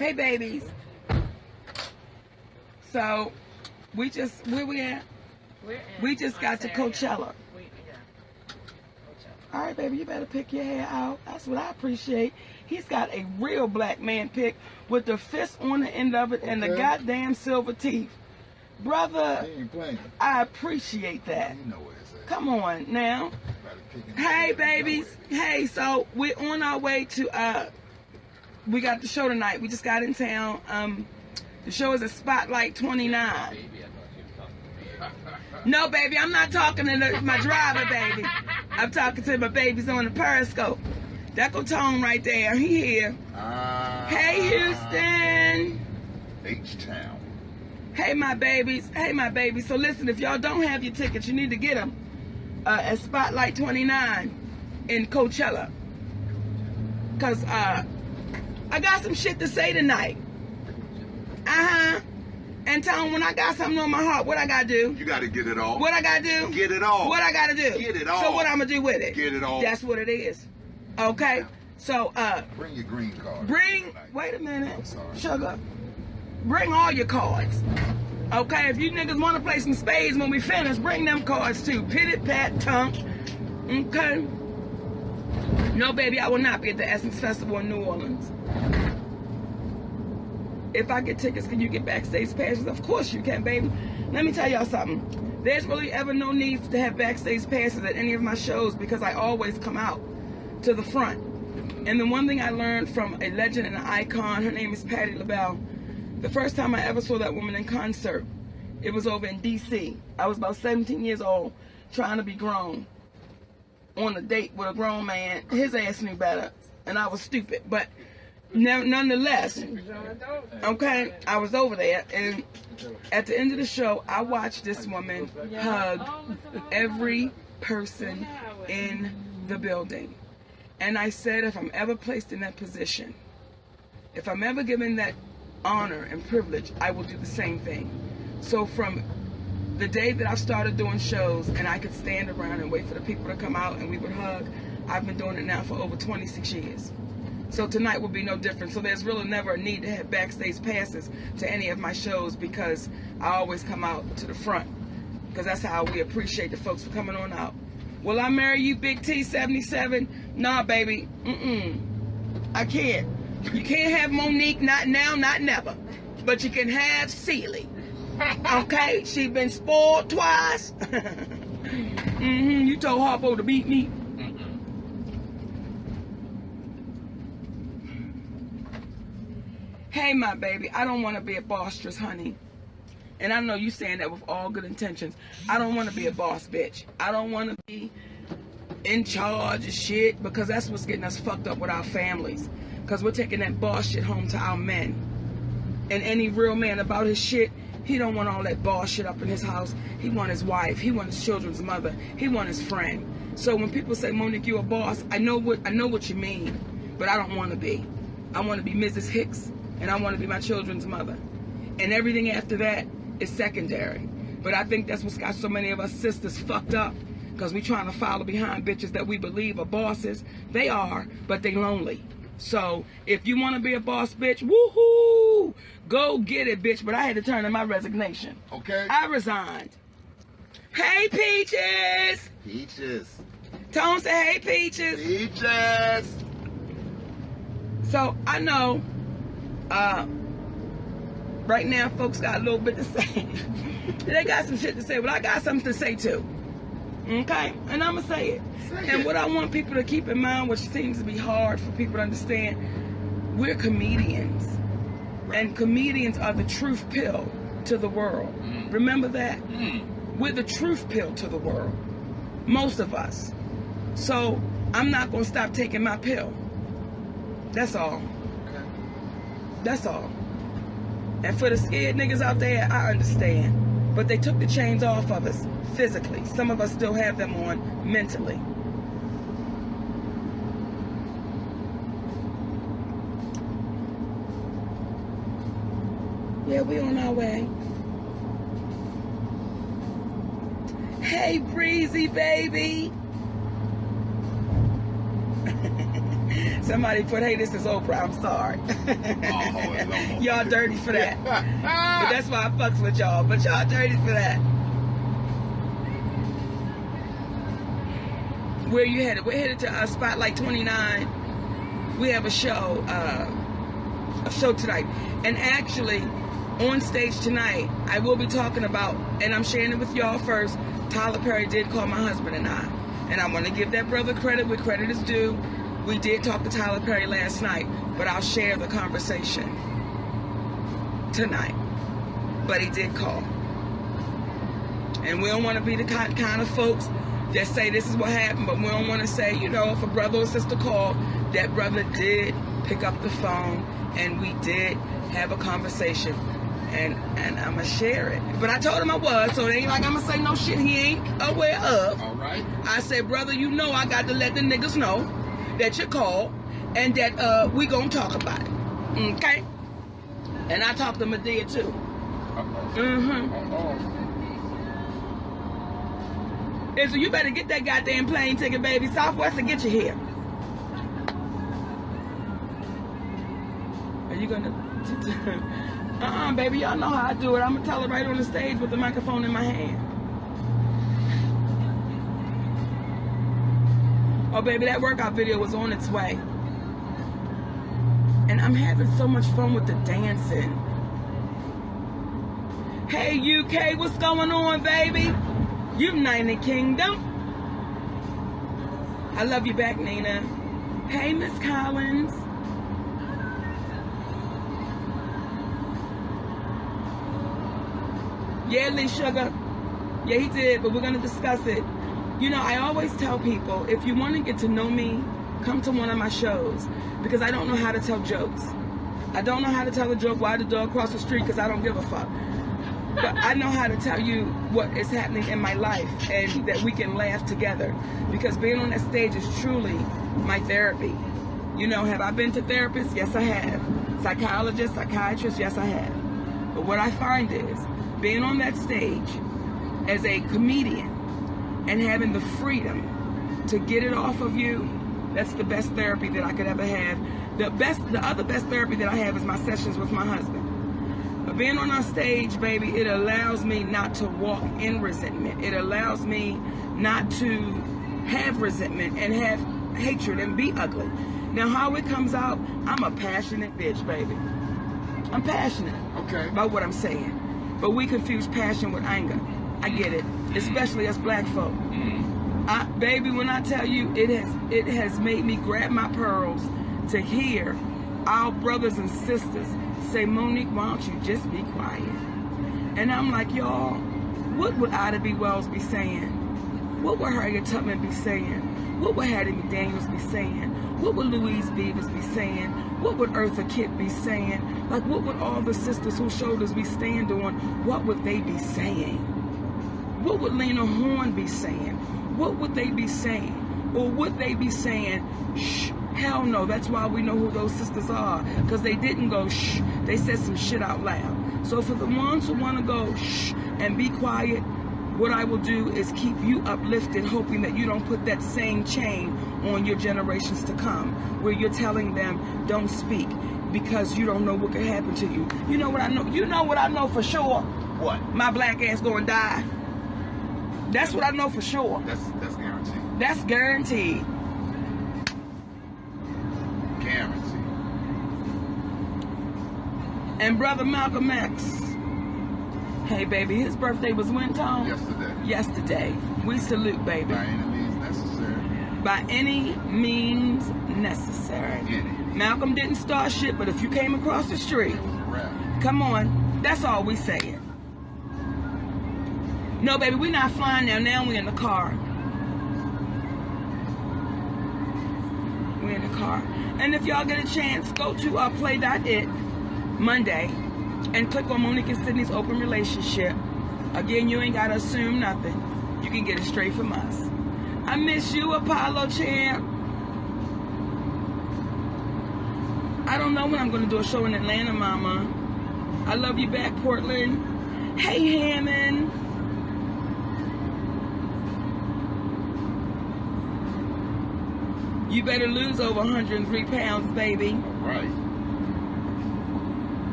Hey, babies. So, where we at? We just got to Coachella. All right, baby, you better pick your hair out. That's what I appreciate. He's got a real black man pick with the fist on the end of it and the goddamn silver teeth. Brother, I appreciate that. You know what it is. Come on now. Hey, babies. Hey, so we're on our way to, we got the show tonight. We just got in town. The show is at Spotlight 29. No, baby, I'm not talking to my driver, baby. I'm talking to my babies on the Periscope. That go Tone right there. He here. Hey, Houston. H-Town. Hey, my babies. Hey, my babies. So listen, if y'all don't have your tickets, you need to get them at Spotlight 29 in Coachella. Because I got some shit to say tonight. And Tone, when I got something on my heart, what I gotta do? You gotta get it off. What I gotta do? Get it off. What I gotta do? Get it off. So what I'm gonna do with it? Get it off. That's what it is. Okay? So, bring your green card. Wait a minute. I'm sorry. Sugar. Bring all your cards. Okay? If you niggas wanna play some spades when we finish, bring them cards too. Pitty pat tunk. Okay? No, baby, I will not be at the Essence Festival in New Orleans. If I get tickets, can you get backstage passes? Of course you can, baby. Let me tell y'all something. There's really ever no need to have backstage passes at any of my shows because I always come out to the front. And the one thing I learned from a legend and an icon, her name is Patti LaBelle. The first time I ever saw that woman in concert, it was over in D.C. I was about 17 years old, trying to be grown, on a date with a grown man. His ass knew better, and I was stupid. But nonetheless, okay, I was over there, and at the end of the show, I watched this woman hug every person in the building. And I said, if I'm ever placed in that position, if I'm ever given that honor and privilege, I will do the same thing. So from the day that I started doing shows and I could stand around and wait for the people to come out and we would hug, I've been doing it now for over 26 years. So tonight will be no different. So there's really never a need to have backstage passes to any of my shows because I always come out to the front. Because that's how we appreciate the folks for coming on out. Will I marry you, Big T 77? Nah, baby. I can't. You can't have Monique, not now, not never. But you can have Celie. Okay? She been spoiled twice. You told Harpo to beat me. Hey, my baby, I don't want to be a bostress, honey. And I know you saying that with all good intentions. I don't want to be a boss bitch. I don't want to be in charge of shit because that's what's getting us fucked up with our families. Because we're taking that boss shit home to our men. And any real man about his shit, he don't want all that boss shit up in his house. He want his wife. He want his children's mother. He want his friend. So when people say, Monique, you a boss, I know what you mean. But I don't want to be. I want to be Mrs. Hicks. And I want to be my children's mother. And everything after that is secondary. But I think that's what's got so many of us sisters fucked up. Because we trying to follow behind bitches that we believe are bosses. They are, but they lonely. So if you want to be a boss bitch, woohoo! Go get it, bitch. But I had to turn in my resignation. Okay. I resigned. Hey, Peaches! Peaches. Tone say, hey, Peaches. Peaches. So I know right now folks got a little bit to say. They got some shit to say, but I got something to say too. Okay? And I'm going to say it. And what I want people to keep in mind, which seems to be hard for people to understand, we're comedians. And comedians are the truth pill to the world. Remember that? We're the truth pill to the world. Most of us. So I'm not going to stop taking my pill. That's all. That's all. And for the scared niggas out there, I understand. But they took the chains off of us physically. Some of us still have them on mentally. Yeah, we on our way. Hey, Breezy, baby. Somebody put, hey, this is Oprah. I'm sorry. Oh, y'all dirty for that. But that's why I fucks with y'all. But y'all dirty for that. Where you headed? We're headed to Spotlight 29. We have a show tonight. And actually, on stage tonight, I will be talking about, and I'm sharing it with y'all first, Tyler Perry did call my husband and I. And I want to give that brother credit where credit is due. We did talk to Tyler Perry last night, but I'll share the conversation tonight. But he did call. And we don't want to be the kind of folks that say this is what happened, but we don't want to say, you know, if a brother or sister called, that brother did pick up the phone and we did have a conversation. And I'm going to share it. But I told him I was, so it ain't like I'm going to say no shit he ain't aware of. All right. I said, brother, you know I got to let the niggas know that you called and that we going to talk about it. Okay? And I talked to Medea too. So you better get that goddamn plane ticket, baby. Southwest will get you here. Are you going to... baby, y'all know how I do it. I'm going to tell her right on the stage with the microphone in my hand. Oh, baby, that workout video was on its way. And I'm having so much fun with the dancing. Hey, UK, what's going on, baby? United Kingdom. I love you back, Nina. Hey, Miss Collins. Yeah, Lee Sugar. Yeah, he did, but we're going to discuss it. You know, I always tell people, if you want to get to know me, come to one of my shows. Because I don't know how to tell jokes. I don't know how to tell a joke while the dog cross the street because I don't give a fuck. But I know how to tell you what is happening in my life and that we can laugh together. Because being on that stage is truly my therapy. You know, have I been to therapists? Yes, I have. Psychologists, psychiatrists? Yes, I have. But what I find is, being on that stage as a comedian and having the freedom to get it off of you, that's the best therapy that I could ever have. The other best therapy that I have is my sessions with my husband. But being on our stage, baby, it allows me not to walk in resentment. It allows me not to have resentment and have hatred and be ugly. Now, how it comes out, I'm a passionate bitch, baby. I'm passionate about what I'm saying. But we confuse passion with anger. I get it, especially us black folk. Baby, when I tell you, it has made me grab my pearls to hear our brothers and sisters say, Monique, why don't you just be quiet? And I'm like, y'all, what would Ida B. Wells be saying? What would Harriet Tubman be saying? What would Hattie McDaniels be saying? What would Louise Beavers be saying? What would Eartha Kitt be saying? Like, what would all the sisters whose shoulders we stand on, what would they be saying? What would Lena Horne be saying? What would they be saying? Or would they be saying, shh, hell no, that's why we know who those sisters are. Because they didn't go shh, they said some shit out loud. So for the ones who want to go shh and be quiet, what I will do is keep you uplifted, hoping that you don't put that same chain on your generations to come, where you're telling them, don't speak, because you don't know what could happen to you. You know what I know? You know what I know for sure? What? My black ass gonna die. That's what I know for sure. That's guaranteed. That's guaranteed. Guaranteed. And Brother Malcolm X. Hey, baby, his birthday was when, Tom? Yesterday. Yesterday. We salute, baby. By any means necessary. By any means necessary. Malcolm didn't start shit, but if you came across the street, come on. That's all we saying. No, baby, we're not flying now. Now we're in the car. We're in the car. And if y'all get a chance, go to play.it Monday and click on Monique and Sydney's open relationship. Again, you ain't got to assume nothing. You can get it straight from us. I miss you, Apollo Champ. I don't know when I'm going to do a show in Atlanta, Mama. I love you back, Portland. Hey, Hammond. You better lose over 103 pounds, baby. All right.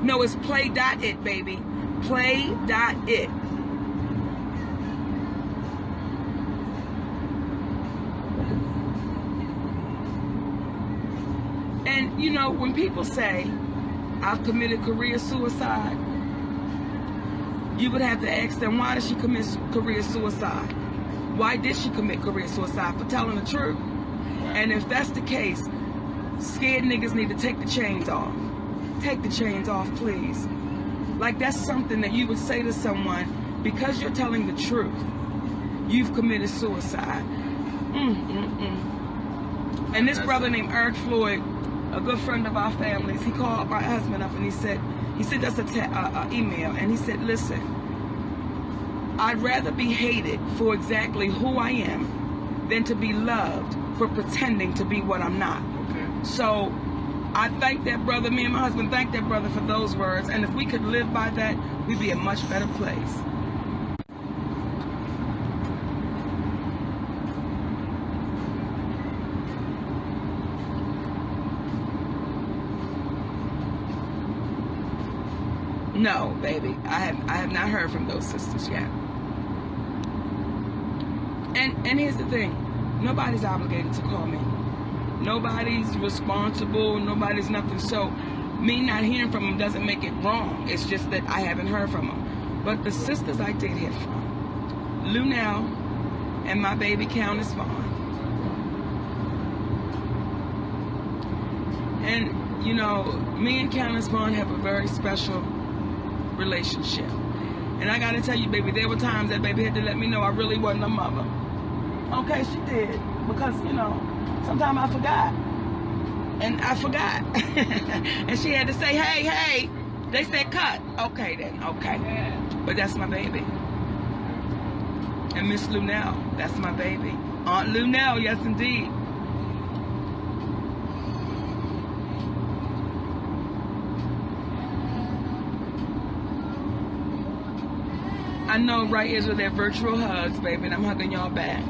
No, it's play.it, baby. Play.it. And, you know, when people say, I've committed career suicide, you would have to ask them, why did she commit career suicide? Why did she commit career suicide? For telling the truth? And if that's the case, scared niggas need to take the chains off. Take the chains off, please. Like, that's something that you would say to someone because you're telling the truth. You've committed suicide. And this brother named Eric Floyd, a good friend of our families, he called my husband up and he said that's an email, and he said, listen, I'd rather be hated for exactly who I am than to be loved for pretending to be what I'm not. Okay. So I thank that brother, me and my husband thank that brother for those words, and if we could live by that, we'd be a much better place. No, baby, I have not heard from those sisters yet. And here's the thing, nobody's obligated to call me. Nobody's responsible, nobody's nothing. So me not hearing from them doesn't make it wrong. It's just that I haven't heard from them. But the sisters I did hear from, Lunel and my baby Countess Vaughn. And, you know, me and Countess Vaughn have a very special relationship. And I gotta tell you, baby, there were times that baby had to let me know I really wasn't a mother. Okay, she did. Because, you know, sometimes I forgot. And I forgot. And she had to say, hey, they said cut. Okay then, okay. But that's my baby. And Miss Lunel, that's my baby. Aunt Lunel, yes indeed. I know, right, Israel, they're virtual hugs, baby, and I'm hugging y'all back.